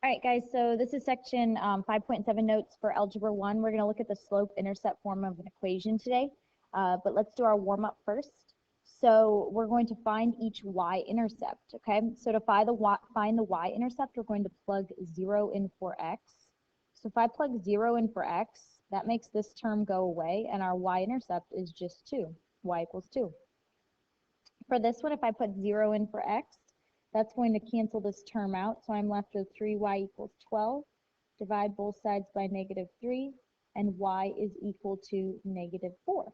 All right, guys, so this is section 5.7 notes for Algebra 1. We're going to look at the slope-intercept form of an equation today, but let's do our warm-up first. So we're going to find each y-intercept, okay? So to find the y-intercept, we're going to plug 0 in for x. So if I plug 0 in for x, that makes this term go away, and our y-intercept is just 2, y equals 2. For this one, if I put 0 in for x, that's going to cancel this term out, so I'm left with 3y equals 12. Divide both sides by -3, and y is equal to -4.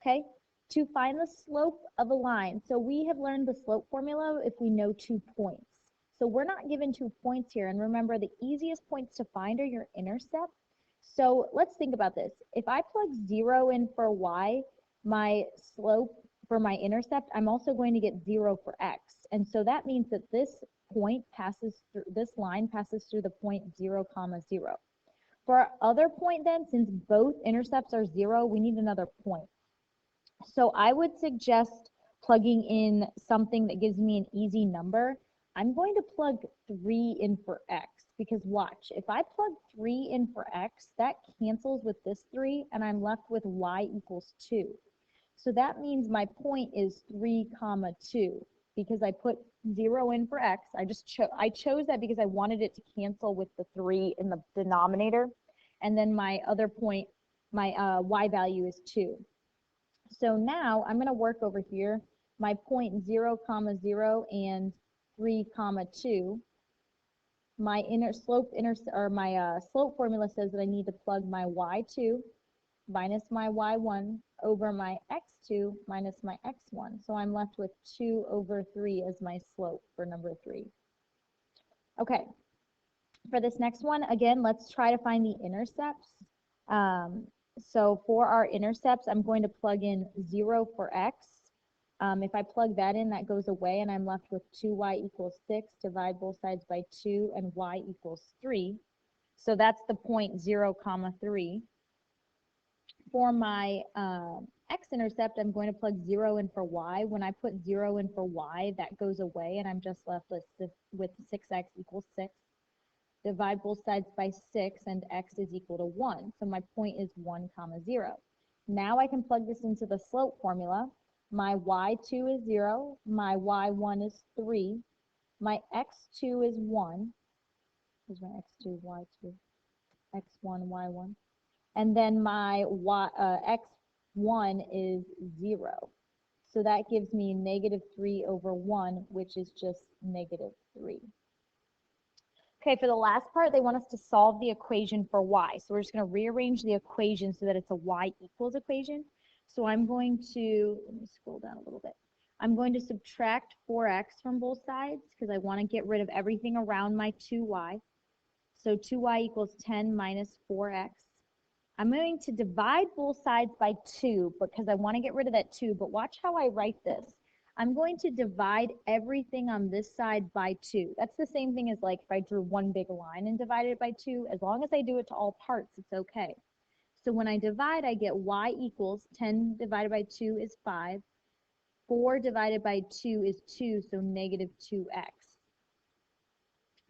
Okay, to find the slope of a line, so we have learned the slope formula if we know 2 points. So we're not given 2 points here, and remember the easiest points to find are your intercept. So let's think about this. If I plug 0 in for y, my slope for my intercept, I'm also going to get 0 for x. And so that means that this point passes through, this line passes through the point 0, 0. For our other point then, since both intercepts are 0, we need another point. So I would suggest plugging in something that gives me an easy number. I'm going to plug 3 in for x, because watch, if I plug 3 in for x, that cancels with this 3, and I'm left with y equals 2. So that means my point is 3, 2, because I put 0 in for x. I chose that because I wanted it to cancel with the 3 in the denominator. And then my other point, my y value is 2. So now I'm going to work over here. My point 0, 0, and 3, 2. My slope formula says that I need to plug my y2 minus my y1 over my x2 minus my x1. So I'm left with 2 over 3 as my slope for number 3. Okay, for this next one, again, let's try to find the intercepts. So for our intercepts, I'm going to plug in 0 for x. If I plug that in, that goes away, and I'm left with 2y equals 6. Divide both sides by 2, and y equals 3. So that's the point 0, 3. For my x-intercept, I'm going to plug 0 in for y. When I put 0 in for y, that goes away, and I'm just left with 6x equals 6. Divide both sides by 6, and x is equal to 1. So my point is 1, 0. Now I can plug this into the slope formula. My y2 is 0. My y1 is 3. My x2 is 1. Here's my x2, y2, x1, y1. And then my x1 is 0. So that gives me -3 over 1, which is just -3. Okay, for the last part, they want us to solve the equation for y. So we're just going to rearrange the equation so that it's a y equals equation. So I'm going to, let me scroll down a little bit. I'm going to subtract 4x from both sides because I want to get rid of everything around my 2y. So 2y equals 10 minus 4x. I'm going to divide both sides by 2 because I want to get rid of that 2, but watch how I write this. I'm going to divide everything on this side by 2. That's the same thing as like if I drew one big line and divided it by 2. As long as I do it to all parts, it's okay. So when I divide, I get y equals 10 divided by 2 is 5. 4 divided by 2 is 2, so -2x.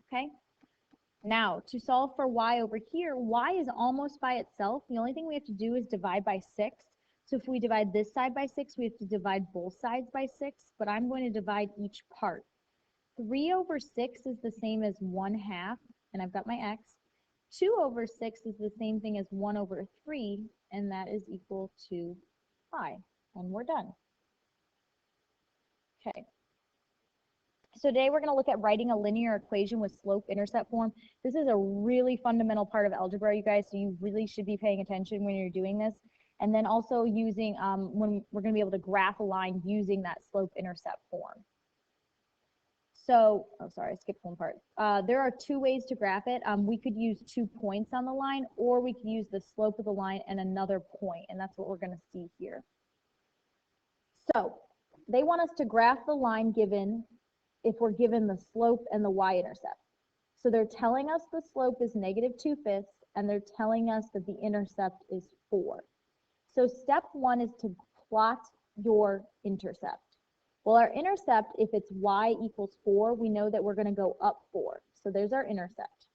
Okay? Now, to solve for y over here, y is almost by itself. The only thing we have to do is divide by 6. So if we divide this side by 6, we have to divide both sides by 6, but I'm going to divide each part. 3 over 6 is the same as 1/2, and I've got my x. 2 over 6 is the same thing as 1 over 3, and that is equal to pi. And we're done. Okay. So today we're going to look at writing a linear equation with slope-intercept form. This is a really fundamental part of algebra, you guys, so you really should be paying attention when you're doing this. And then also using, when we're going to be able to graph a line using that slope-intercept form. So, oh, sorry, I skipped one part. There are 2 ways to graph it. We could use 2 points on the line, or we could use the slope of the line and another point, and that's what we're going to see here. So, they want us to graph the line given if we're given the slope and the y-intercept. So they're telling us the slope is -2/5, and they're telling us that the intercept is 4. So step 1 is to plot your intercept. Well, our intercept, if it's y equals 4, we know that we're going to go up 4. So there's our intercept.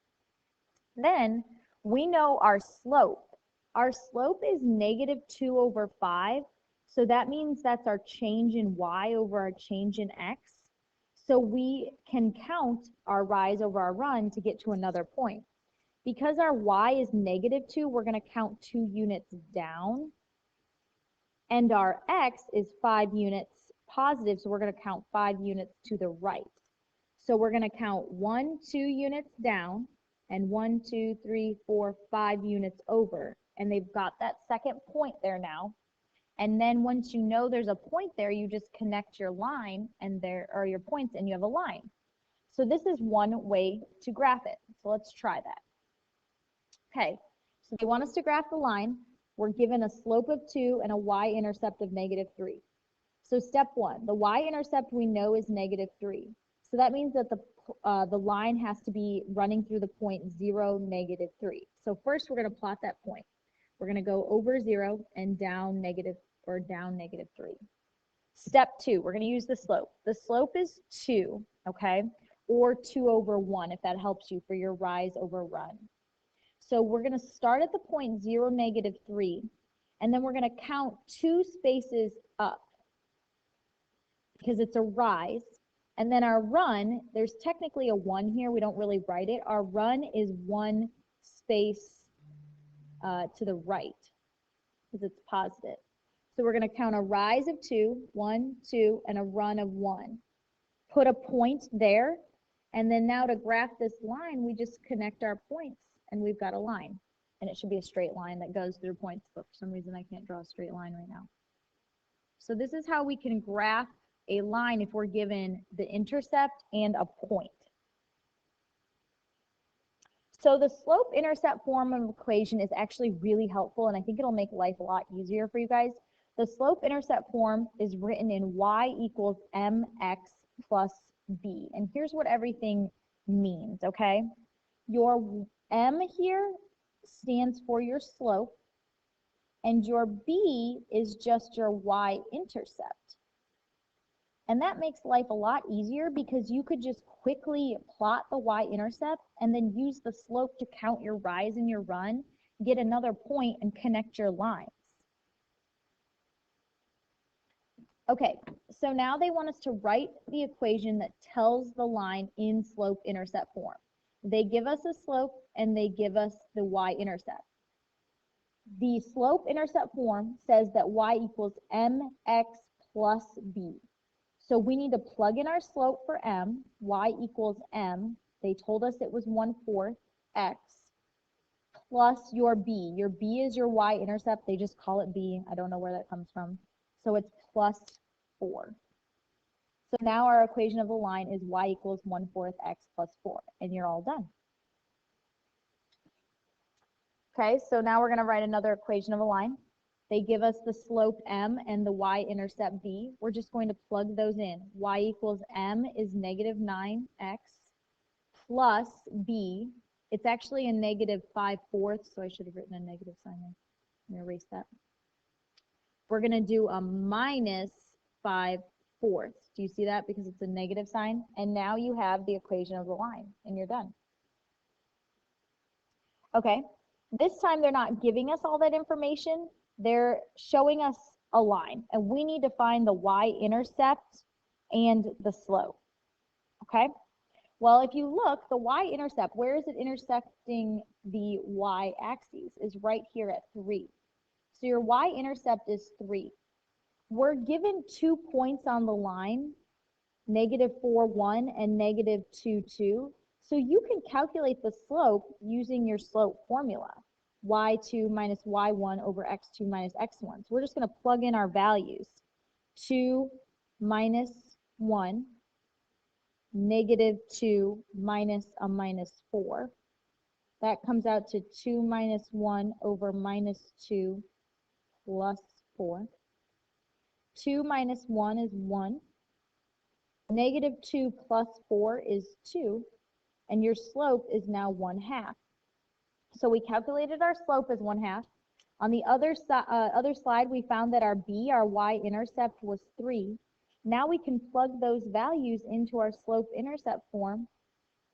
Then we know our slope. Our slope is -2/5. So that means that's our change in y over our change in x. So we can count our rise over our run to get to another point. Because our y is -2, we're going to count 2 units down. And our x is 5 units positive, so we're going to count 5 units to the right. So we're going to count 1, 2 units down, and 1, 2, 3, 4, 5 units over. And they've got that second point there now. And then once you know there's a point there, you just connect your line and there are your points and you have a line. So this is one way to graph it. So let's try that. Okay, so they want us to graph the line. We're given a slope of 2 and a y-intercept of -3. So step 1, the y-intercept we know is -3. So that means that the line has to be running through the point 0, -3. So first we're going to plot that point. We're going to go over 0 and down -3. Step 2, we're going to use the slope. The slope is 2, okay, or 2/1 if that helps you for your rise over run. So we're going to start at the point 0, -3, and then we're going to count 2 spaces up because it's a rise. And then our run, there's technically a 1 here. We don't really write it. Our run is 1 space to the right because it's positive. So we're going to count a rise of 2, 1, 2, and a run of 1. Put a point there. And then now to graph this line, we just connect our points. And we've got a line, and it should be a straight line that goes through points, but for some reason I can't draw a straight line right now. So this is how we can graph a line if we're given the intercept and a point. So the slope-intercept form of equation is actually really helpful, and I think it'll make life a lot easier for you guys. The slope-intercept form is written in y equals mx plus b, and here's what everything means, okay? Your M here stands for your slope, and your B is just your y-intercept. And that makes life a lot easier because you could just quickly plot the y-intercept and then use the slope to count your rise and your run, get another point, and connect your lines. Okay, so now they want us to write the equation that tells the line in slope-intercept form. They give us a slope and they give us the y-intercept. The slope-intercept form says that y equals mx plus b. So we need to plug in our slope for m. Y equals m. They told us it was 1/4 x plus your b. Your b is your y-intercept. They just call it b. I don't know where that comes from. So it's plus 4. So now our equation of the line is y equals 1/4 x plus 4, and you're all done. Okay, so now we're going to write another equation of a line. They give us the slope m and the y-intercept b. We're just going to plug those in. Y equals m is -9x plus b. It's actually a -5/4, so I should have written a negative sign there. Let me erase that. We're going to do a -5/4. Do you see that? Because it's a negative sign. And now you have the equation of the line, and you're done. Okay, this time they're not giving us all that information. They're showing us a line, and we need to find the y-intercept and the slope. Okay, well, if you look, the y-intercept, where is it intersecting the y-axis? Is right here at 3. So your y-intercept is 3. We're given 2 points on the line, -4, 1 and -2, 2. So you can calculate the slope using your slope formula, y2 minus y1 over x2 minus x1. So we're just going to plug in our values. 2 minus 1, -2 minus a -4. That comes out to 2 minus 1 over -2 plus 4. 2 minus 1 is 1. -2 plus 4 is 2. And your slope is now 1/2. So we calculated our slope as 1/2. On the other slide, we found that our b, our y-intercept, was 3. Now we can plug those values into our slope-intercept form,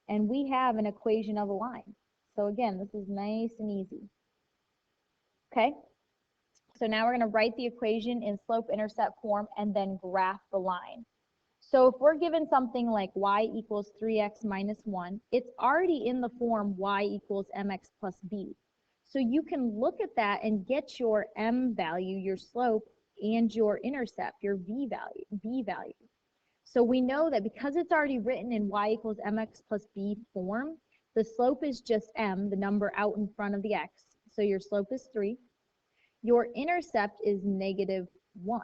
and we have an equation of a line. So again, this is nice and easy. Okay, so now we're going to write the equation in slope-intercept form and then graph the line. So if we're given something like y equals 3x minus 1, it's already in the form y equals mx plus b. So you can look at that and get your m value, your slope, and your intercept, your b value. So we know that because it's already written in y equals mx plus b form, the slope is just m, the number out in front of the x. So your slope is 3. Your intercept is negative 1.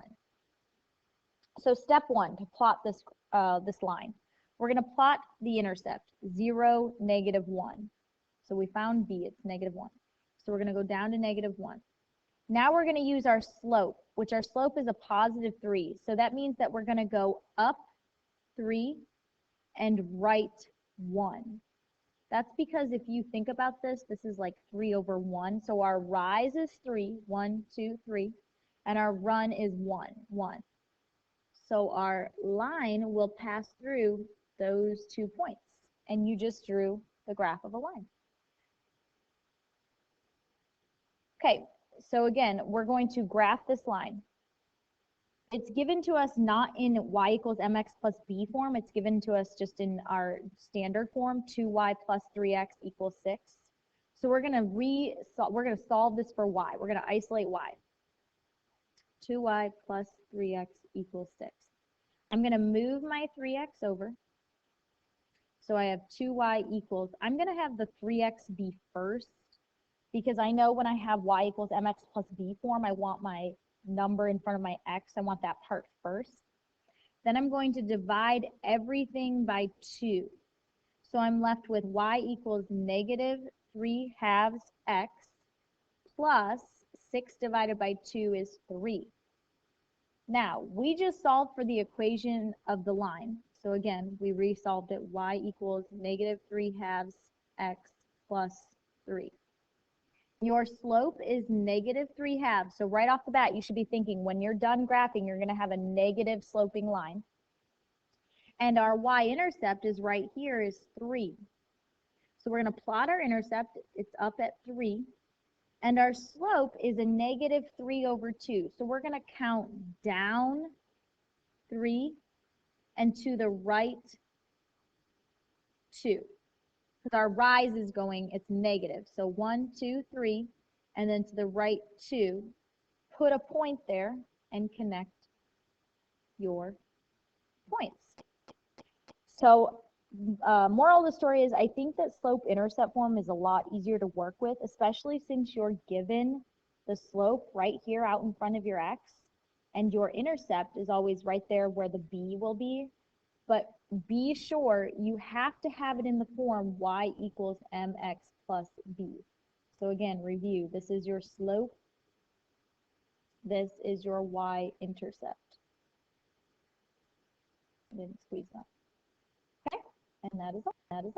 So step 1, to plot this, this line. We're going to plot the intercept, 0, negative 1. So we found b, it's negative 1. So we're going to go down to negative 1. Now we're going to use our slope, which our slope is a positive 3. So that means that we're going to go up 3 and right 1. That's because if you think about this, this is like 3 over 1. So our rise is 3, 1, 2, 3, and our run is 1, 1. So our line will pass through those 2 points, and you just drew the graph of a line. Okay, so again, we're going to graph this line. It's given to us not in y equals mx plus b form. It's given to us just in our standard form, 2y plus 3x equals 6. So we're going to solve this for y. We're going to isolate y. 2y plus 3x equals 6. I'm going to move my 3x over. So I have 2y equals, I'm going to have the 3x be first, because I know when I have y equals mx plus b form, I want my number in front of my x. I want that part first. Then I'm going to divide everything by 2. So I'm left with y equals negative 3/2 x plus 6 divided by 2 is 3. Now, we just solved for the equation of the line. So again, we resolved it. Y equals negative 3/2 x plus 3. Your slope is negative 3/2. So right off the bat, you should be thinking when you're done graphing, you're going to have a negative sloping line. And our y-intercept is right here is 3. So we're going to plot our intercept. It's up at 3. And our slope is a negative 3 over 2. So we're going to count down 3 and to the right 2. Because our rise is going, it's negative. So 1, 2, 3, and then to the right 2. Put a point there and connect your points. So moral of the story is I think that slope-intercept form is a lot easier to work with, especially since you're given the slope right here out in front of your x, and your intercept is always right there where the b will be. But be sure you have to have it in the form y equals mx plus b. So again, review. This is your slope. This is your y-intercept. I didn't squeeze that. Okay, and that is all.